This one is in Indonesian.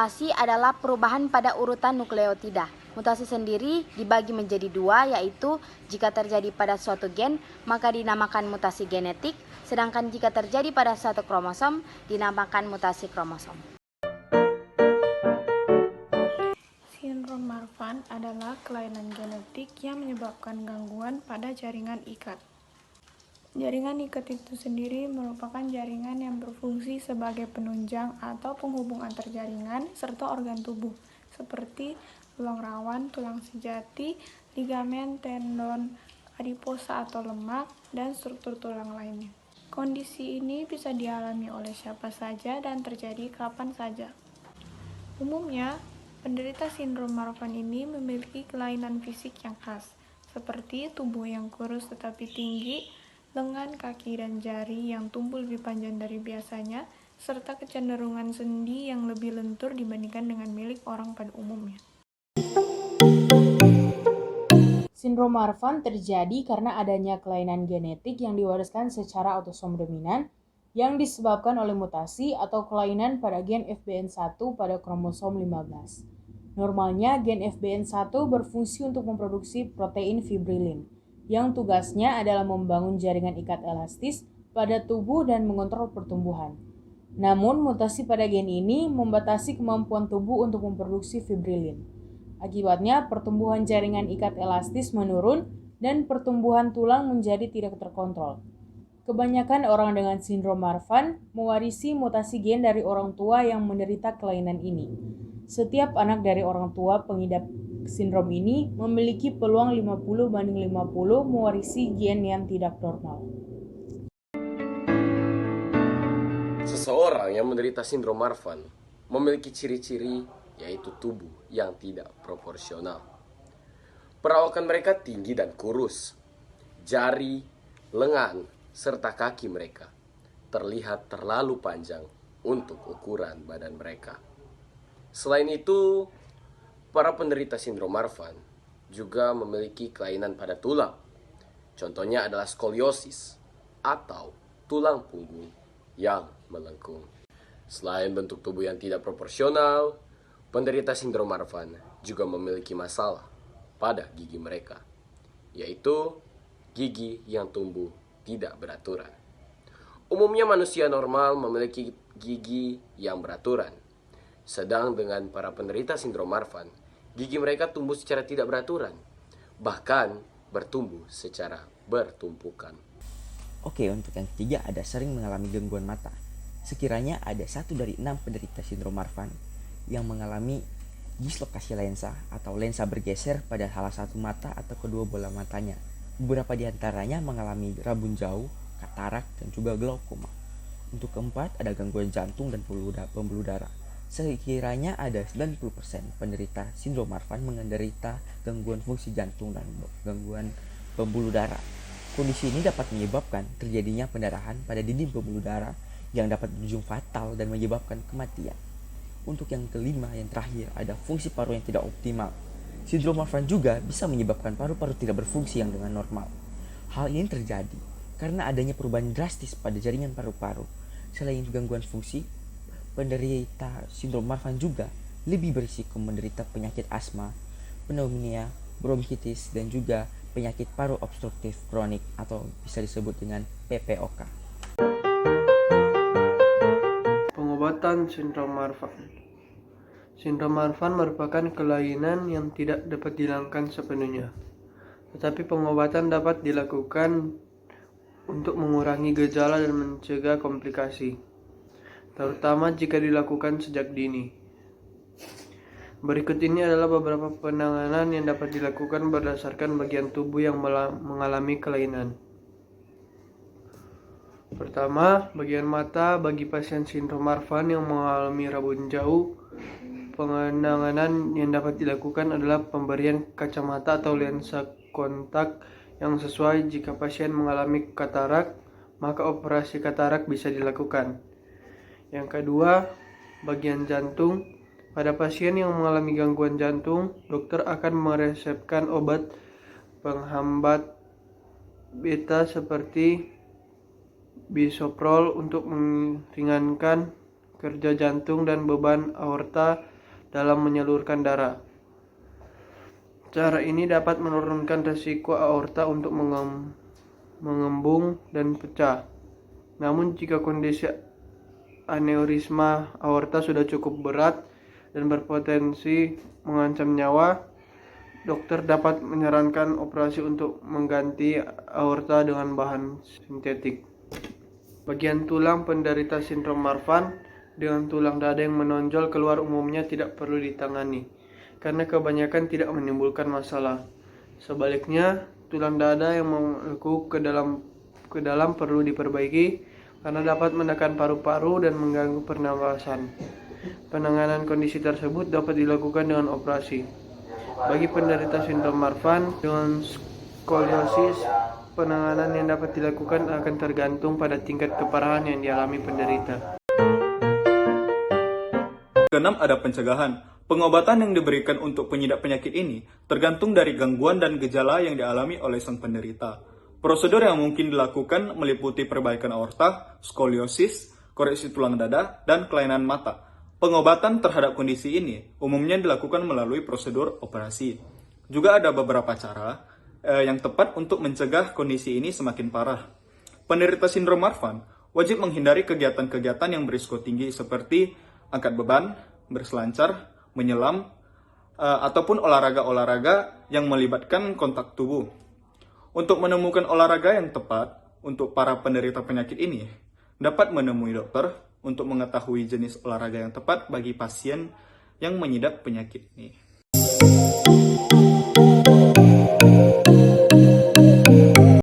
Mutasi adalah perubahan pada urutan nukleotida. Mutasi sendiri dibagi menjadi dua, yaitu jika terjadi pada suatu gen, maka dinamakan mutasi genetik, sedangkan jika terjadi pada suatu kromosom, dinamakan mutasi kromosom. Sindrom Marfan adalah kelainan genetik yang menyebabkan gangguan pada jaringan ikat. Jaringan ikat itu sendiri merupakan jaringan yang berfungsi sebagai penunjang atau penghubung antar jaringan serta organ tubuh, seperti tulang rawan, tulang sejati, ligamen, tendon, adiposa atau lemak, dan struktur tulang lainnya. Kondisi ini bisa dialami oleh siapa saja dan terjadi kapan saja. Umumnya, penderita sindrom Marfan ini memiliki kelainan fisik yang khas, seperti tubuh yang kurus tetapi tinggi, lengan, kaki, dan jari yang tumbuh lebih panjang dari biasanya, serta kecenderungan sendi yang lebih lentur dibandingkan dengan milik orang pada umumnya. Sindrom Marfan terjadi karena adanya kelainan genetik yang diwariskan secara autosom dominan yang disebabkan oleh mutasi atau kelainan pada gen FBN1 pada kromosom 15. Normalnya gen FBN1 berfungsi untuk memproduksi protein fibrilin, yang tugasnya adalah membangun jaringan ikat elastis pada tubuh dan mengontrol pertumbuhan. Namun, mutasi pada gen ini membatasi kemampuan tubuh untuk memproduksi fibrilin. Akibatnya, pertumbuhan jaringan ikat elastis menurun dan pertumbuhan tulang menjadi tidak terkontrol. Kebanyakan orang dengan sindrom Marfan mewarisi mutasi gen dari orang tua yang menderita kelainan ini. Setiap anak dari orang tua pengidap sindrom ini memiliki peluang 50-50 mewarisi gen yang tidak normal. Seseorang yang menderita sindrom Marfan memiliki ciri-ciri yaitu tubuh yang tidak proporsional. Perawakan mereka tinggi dan kurus. Jari, lengan, serta kaki mereka terlihat terlalu panjang untuk ukuran badan mereka. Selain itu, para penderita sindrom Marfan juga memiliki kelainan pada tulang. Contohnya adalah skoliosis atau tulang punggung yang melengkung. Selain bentuk tubuh yang tidak proporsional, penderita sindrom Marfan juga memiliki masalah pada gigi mereka, yaitu gigi yang tumbuh tidak beraturan. Umumnya manusia normal memiliki gigi yang beraturan, sedang dengan para penderita sindrom Marfan, gigi mereka tumbuh secara tidak beraturan, bahkan bertumbuh secara bertumpukan. Oke, untuk yang ketiga ada sering mengalami gangguan mata. Sekiranya ada 1 dari 6 penderita sindrom Marfan yang mengalami dislokasi lensa atau lensa bergeser pada salah satu mata atau kedua bola matanya. Beberapa di antaranya mengalami rabun jauh, katarak, dan juga glaukoma. Untuk keempat ada gangguan jantung dan pembuluh darah. Sekiranya ada 90% penderita sindrom Marfan menderita gangguan fungsi jantung dan gangguan pembuluh darah. Kondisi ini dapat menyebabkan terjadinya pendarahan pada dinding pembuluh darah yang dapat berujung fatal dan menyebabkan kematian. Untuk yang kelima, yang terakhir, ada fungsi paru yang tidak optimal. Sindrom Marfan juga bisa menyebabkan paru-paru tidak berfungsi yang dengan normal. Hal ini terjadi karena adanya perubahan drastis pada jaringan paru-paru. Selain gangguan fungsi, penderita sindrom Marfan juga lebih berisiko menderita penyakit asma, pneumonia, bronkitis, dan juga penyakit paru obstruktif kronik atau bisa disebut dengan PPOK. Pengobatan sindrom Marfan. Sindrom Marfan merupakan kelainan yang tidak dapat dihilangkan sepenuhnya, tetapi pengobatan dapat dilakukan untuk mengurangi gejala dan mencegah komplikasi, terutama jika dilakukan sejak dini. Berikut ini adalah beberapa penanganan yang dapat dilakukan berdasarkan bagian tubuh yang mengalami kelainan. Pertama, bagian mata bagi pasien sindrom Marfan yang mengalami rabun jauh. Penanganan yang dapat dilakukan adalah pemberian kacamata atau lensa kontak yang sesuai. Jika pasien mengalami katarak, maka operasi katarak bisa dilakukan. Yang kedua, bagian jantung. Pada pasien yang mengalami gangguan jantung, dokter akan meresepkan obat penghambat beta seperti bisoprol untuk meringankan kerja jantung dan beban aorta dalam menyalurkan darah. Cara ini dapat menurunkan risiko aorta untuk mengembung dan pecah. Namun jika kondisi aneurisma aorta sudah cukup berat dan berpotensi mengancam nyawa, dokter dapat menyarankan operasi untuk mengganti aorta dengan bahan sintetik. Bagian tulang penderita sindrom Marfan dengan tulang dada yang menonjol keluar umumnya tidak perlu ditangani, karena kebanyakan tidak menimbulkan masalah. Sebaliknya, tulang dada yang melekuk ke dalam perlu diperbaiki karena dapat menekan paru-paru dan mengganggu pernapasan. Penanganan kondisi tersebut dapat dilakukan dengan operasi. Bagi penderita sindrom Marfan dengan skoliosis, penanganan yang dapat dilakukan akan tergantung pada tingkat keparahan yang dialami penderita. Keenam, ada pencegahan. Pengobatan yang diberikan untuk penyidap penyakit ini tergantung dari gangguan dan gejala yang dialami oleh sang penderita. Prosedur yang mungkin dilakukan meliputi perbaikan aorta, skoliosis, koreksi tulang dada, dan kelainan mata. Pengobatan terhadap kondisi ini umumnya dilakukan melalui prosedur operasi. Juga ada beberapa cara yang tepat untuk mencegah kondisi ini semakin parah. Penderita sindrom Marfan wajib menghindari kegiatan-kegiatan yang berisiko tinggi seperti angkat beban, berselancar, menyelam, ataupun olahraga-olahraga yang melibatkan kontak tubuh. Untuk menemukan olahraga yang tepat untuk para penderita penyakit ini, dapat menemui dokter untuk mengetahui jenis olahraga yang tepat bagi pasien yang mengidap penyakit ini.